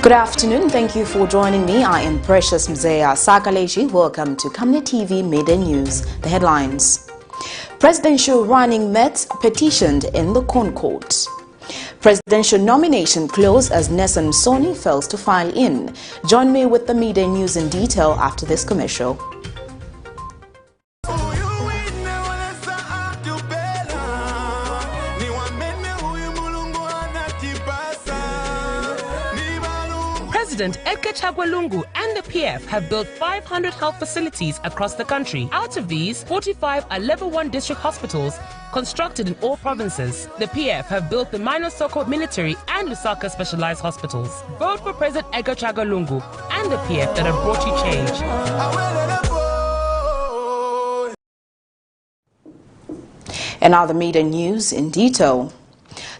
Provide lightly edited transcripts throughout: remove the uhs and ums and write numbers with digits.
Good afternoon. Thank you for joining me. I am Precious Mzea Sakaleji. Welcome to Camnet TV Midday News. The headlines. Presidential running mates petitioned in the CONCOURT. Presidential nomination closed as MSONI fails to file in. Join me with the midday news in detail after this commercial. President Edgar Chagwa Lungu and the PF have built 500 health facilities across the country. Out of these, 45 are level 1 district hospitals constructed in all provinces. The PF have built the MOROCCO military and Lusaka specialized hospitals. Vote for President Edgar Chagwa Lungu and the PF that have brought you change. And now the media news in detail.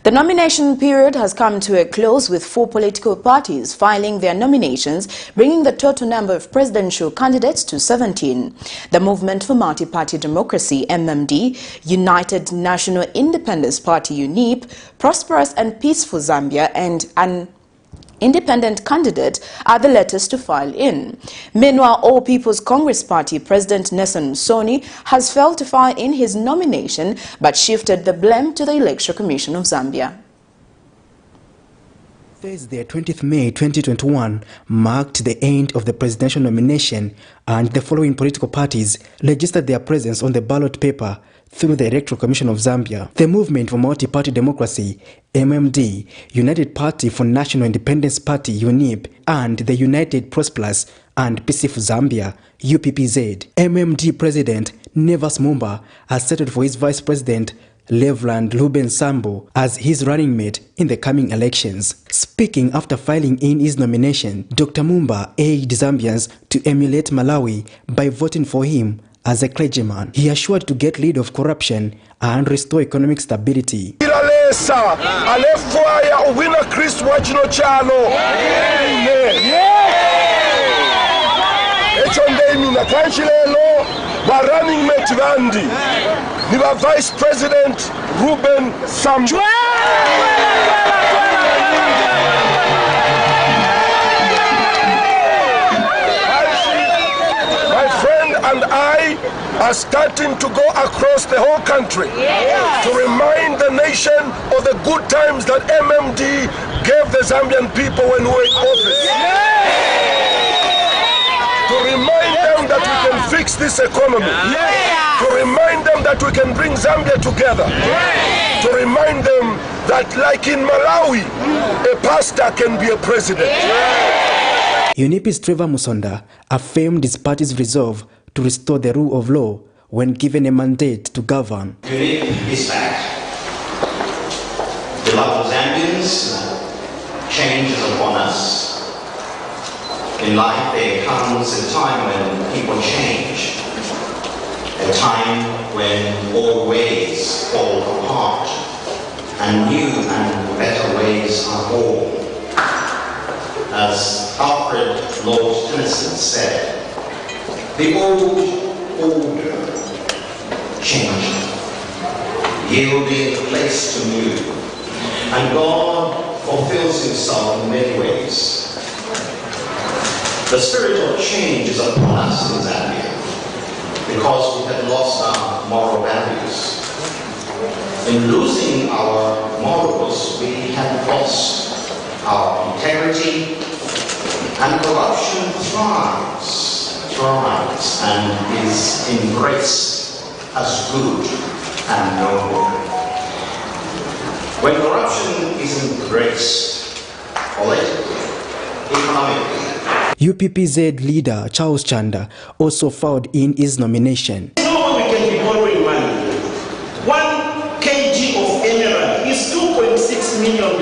The nomination period has come to a close with 4 political parties filing their nominations, bringing the total number of presidential candidates to 17. The Movement for Multi-Party Democracy, MMD, United National Independence Party, UNIP, Prosperous and Peaceful Zambia, and an independent candidate are the latest to file in. Meanwhile, All People's Congress Party President MSONI has failed to file in his nomination but shifted the blame to the Election Commission of Zambia. Thursday, 20th May 2021 marked the end of the presidential nomination, and the following political parties registered their presence on the ballot paper through the Electoral Commission of Zambia: the Movement for Multi-Party Democracy, MMD, United Party for National Independence Party, UNIP, and the United Prosperous and Peaceful Zambia, UPPZ. MMD President Nevas Mumba has settled for his Vice President Reverend Ruben Sambo as his running mate in the coming elections. Speaking after filing in his nomination, Dr. Mumba urged Zambians to emulate Malawi by voting for him as a clergyman. He assured to get rid of corruption and restore economic stability. Running mate Vandi, Niva Vice President Ruben Sambo. My friend and I are starting to go across the whole country to remind the nation of the good times that MMD gave the Zambian people when we were in office. To remind them that we can fix this economy. To remind them that we can bring Zambia together. To remind them that, like in Malawi, a pastor can be a president. UNIP's Trevor Musonda affirmed his party's resolve to restore the rule of law when given a mandate to govern. UNIP is back. Beloved Zambians, change is upon us. In life there comes a time when people change, a time when old ways fall apart and new and better ways are born. As Alfred Lord Tennyson said, the old order changing, yielding place to new, and God fulfills himself in many ways. The spirit of change is upon us in Zambia because we had lost our moral values. In losing our morals, we had lost our integrity, and corruption thrives and is embraced as good and noble. When corruption is embraced politically, economically, UPPZ leader Charles Chanda also filed in his nomination. You know we can be borrowing money. 1 kg of emerald is $2.6 million.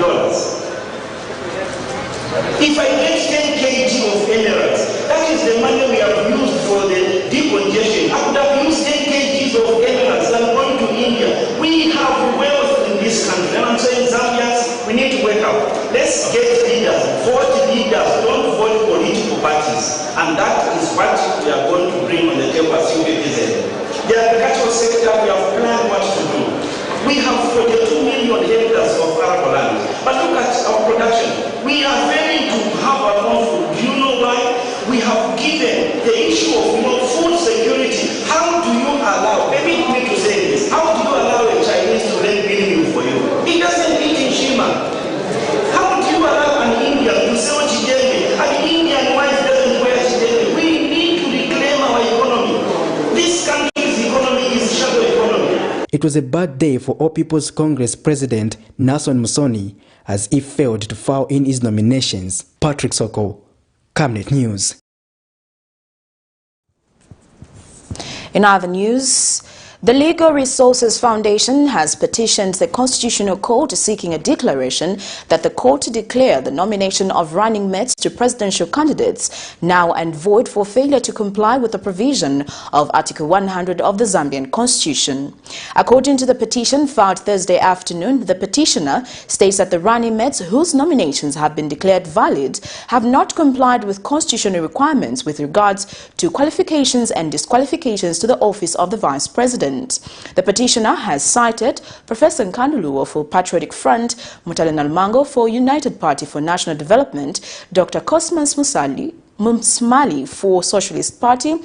If I get 10 kg of emeralds, that is the money we have used for the decongestion. I could have used 10 kg of emeralds and gone to India. We have wealth in this country. And I'm saying, Zambians, we need to wake up. Let's get leaders, vote leaders, don't vote political parties. And that is what we are going to bring on the table as UPPZ. The agricultural sector, we have planned what to do. We have 42 million hectares of arable land. But look at our production. We are failing to have It was a bad day for All People's Congress President NASON MSONI as he failed to file in his nominations. Patrick Soko, Camnet News. In other news, the Legal Resources Foundation has petitioned the Constitutional Court seeking a declaration that the court declare the nomination of running mates to presidential candidates null and void for failure to comply with the provision of Article 100 of the Zambian Constitution. According to the petition filed Thursday afternoon, the petitioner states that the running mates whose nominations have been declared valid have not complied with constitutional requirements with regards to qualifications and disqualifications to the office of the Vice President. The petitioner has cited Professor Nkanduluo for Patriotic Front, Mutale Nalmango for United Party for National Development, Dr. Cosmas Mumsmali for Socialist Party,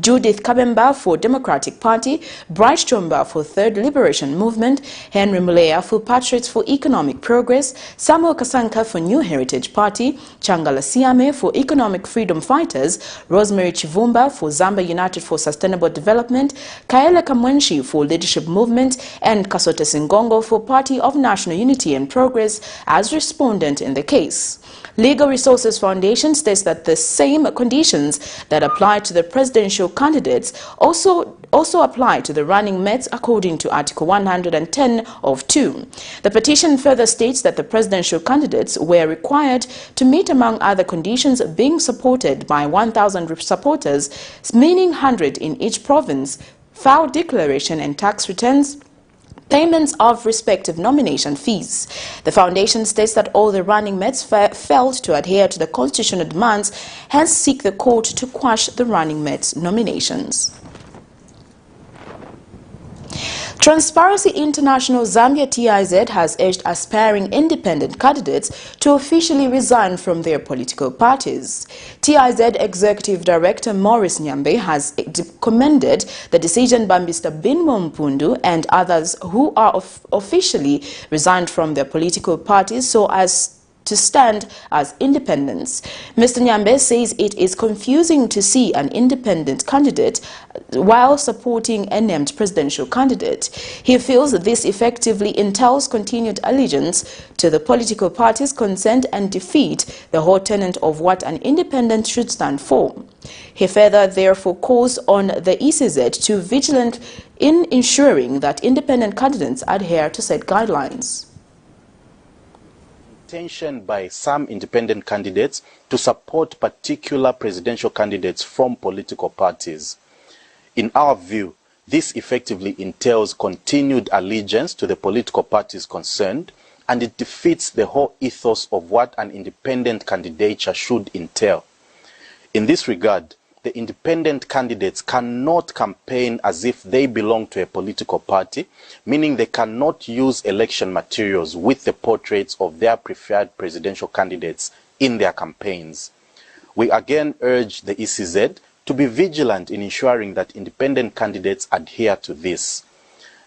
Judith Kabemba for Democratic Party, Bryce Chomba for Third Liberation Movement, Henry Mulea for Patriots for Economic Progress, Samuel Kasanka for New Heritage Party, Changala Siame for Economic Freedom Fighters, Rosemary Chivumba for Zambia United for Sustainable Development, Kaela Kamwenshi for Leadership Movement, and Kasote Singongo for Party of National Unity and Progress as respondent in the case. Legal Resources Foundation states that the same conditions that apply to the presidential candidates also apply to the running mates according to Article 110 of 2. The petition further states that the presidential candidates were required to meet, among other conditions, being supported by 1,000 supporters, meaning 100 in each province, file declaration and tax returns, payments of respective nomination fees. The foundation states that all the running mates failed to adhere to the constitutional demands, hence seek the court to quash the running mates nominations. Transparency International Zambia TIZ has urged aspiring independent candidates to officially resign from their political parties. TIZ Executive Director Maurice Nyambe has commended the decision by Mr. Binmo Mpundu and others who are officially resigned from their political parties so as to stand as independents. Mr. Nyambe says it is confusing to see an independent candidate while supporting a named presidential candidate. He feels this effectively entails continued allegiance to the political parties concerned and defeat the whole tenet of what an independent should stand for. He further therefore calls on the ECZ to be vigilant in ensuring that independent candidates adhere to said guidelines. Intention by some independent candidates to support particular presidential candidates from political parties. In our view, this effectively entails continued allegiance to the political parties concerned, and it defeats the whole ethos of what an independent candidature should entail. In this regard, the independent candidates cannot campaign as if they belong to a political party, meaning they cannot use election materials with the portraits of their preferred presidential candidates in their campaigns. We again urge the ECZ to be vigilant in ensuring that independent candidates adhere to this.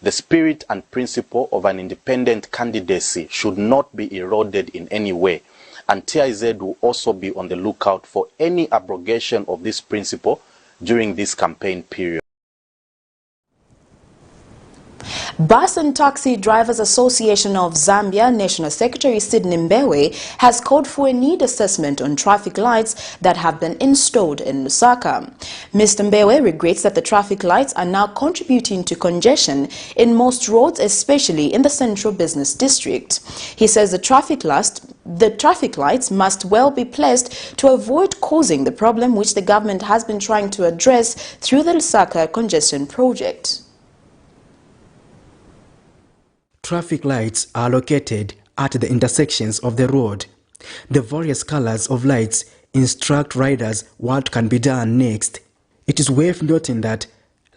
The spirit and principle of an independent candidacy should not be eroded in any way, and TIZ will also be on the lookout for any abrogation of this principle during this campaign period. Bus and Taxi Drivers Association of Zambia National Secretary Sidney Mbewe has called for a need assessment on traffic lights that have been installed in Lusaka. Mr. Mbewe regrets that the traffic lights are now contributing to congestion in most roads, especially in the central business district. He says the traffic lights must well be placed to avoid causing the problem which the government has been trying to address through the Lusaka congestion project. Traffic lights are located at the intersections of the road. The various colors of lights instruct riders what can be done next. It is worth noting that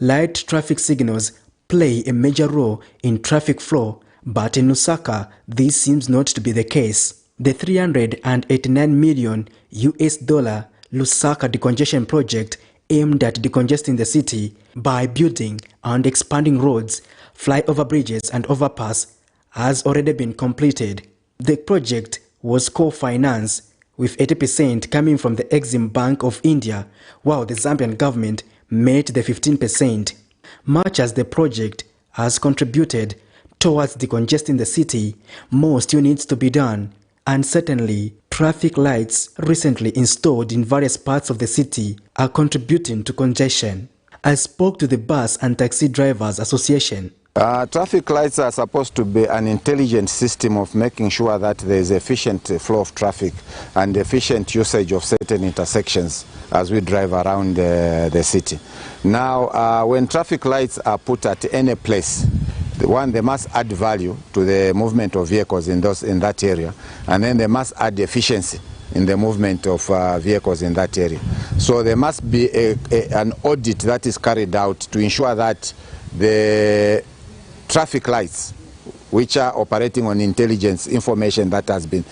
light traffic signals play a major role in traffic flow, but in Lusaka, this seems not to be the case. The $389 million Lusaka decongestion project aimed at decongesting the city by building and expanding roads, flyover bridges and overpass has already been completed. The project was co-financed with 80% coming from the Exim Bank of India, while the Zambian government made the 15%. Much as the project has contributed towards decongesting the city, more still needs to be done, and certainly traffic lights recently installed in various parts of the city are contributing to congestion. I spoke to the Bus and Taxi Drivers Association. Traffic lights are supposed to be an intelligent system of making sure that there is efficient flow of traffic and efficient usage of certain intersections as we drive around the city. Now, when traffic lights are put at any place, they must add value to the movement of vehicles in that area, and then they must add efficiency in the movement of vehicles in that area. So there must be an audit that is carried out to ensure that the traffic lights, which are operating on intelligence information that has been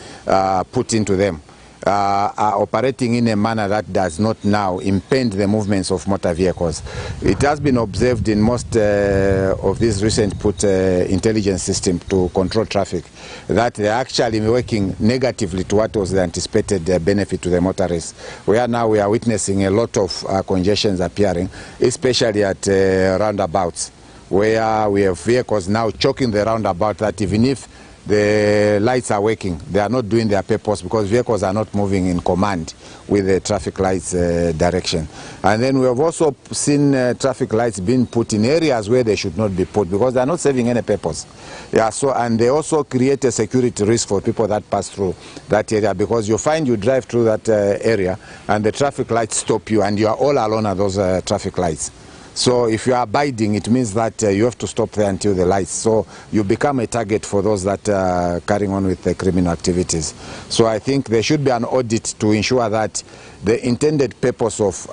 put into them, are operating in a manner that does not now impede the movements of motor vehicles. It has been observed in most of these recent put intelligence systems to control traffic that they are actually working negatively to what was the anticipated benefit to the motorists. We are witnessing a lot of congestions appearing, especially at roundabouts, where we have vehicles now choking the roundabout that even if the lights are working, they are not doing their purpose because vehicles are not moving in command with the traffic lights direction. And then we have also seen traffic lights being put in areas where they should not be put because they are not serving any purpose. Yeah, and they also create a security risk for people that pass through that area because you find you drive through that area and the traffic lights stop you and you are all alone at those traffic lights. So if you are abiding, it means that you have to stop there until the lights. So you become a target for those that are carrying on with the criminal activities. So I think there should be an audit to ensure that the intended purpose of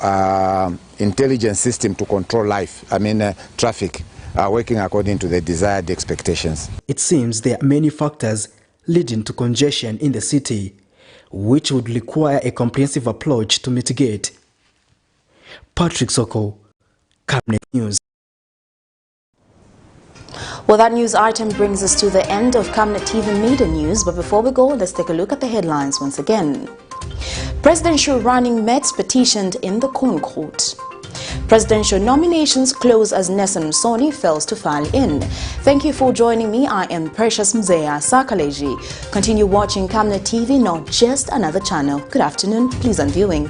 intelligence system to control traffic, are working according to the desired expectations. It seems there are many factors leading to congestion in the city, which would require a comprehensive approach to mitigate. Patrick Soko, Camnet News. Well, that news item brings us to the end of Camnet TV Media News, but before we go, let's take a look at the headlines once again. Presidential running mates petitioned in the CONCOURT. Presidential nominations close as MSONI fails to file in. Thank you for joining me. I am Precious Mzeya Sakaleji. Continue watching Camnet TV, not just another channel. Good afternoon. Please on viewing.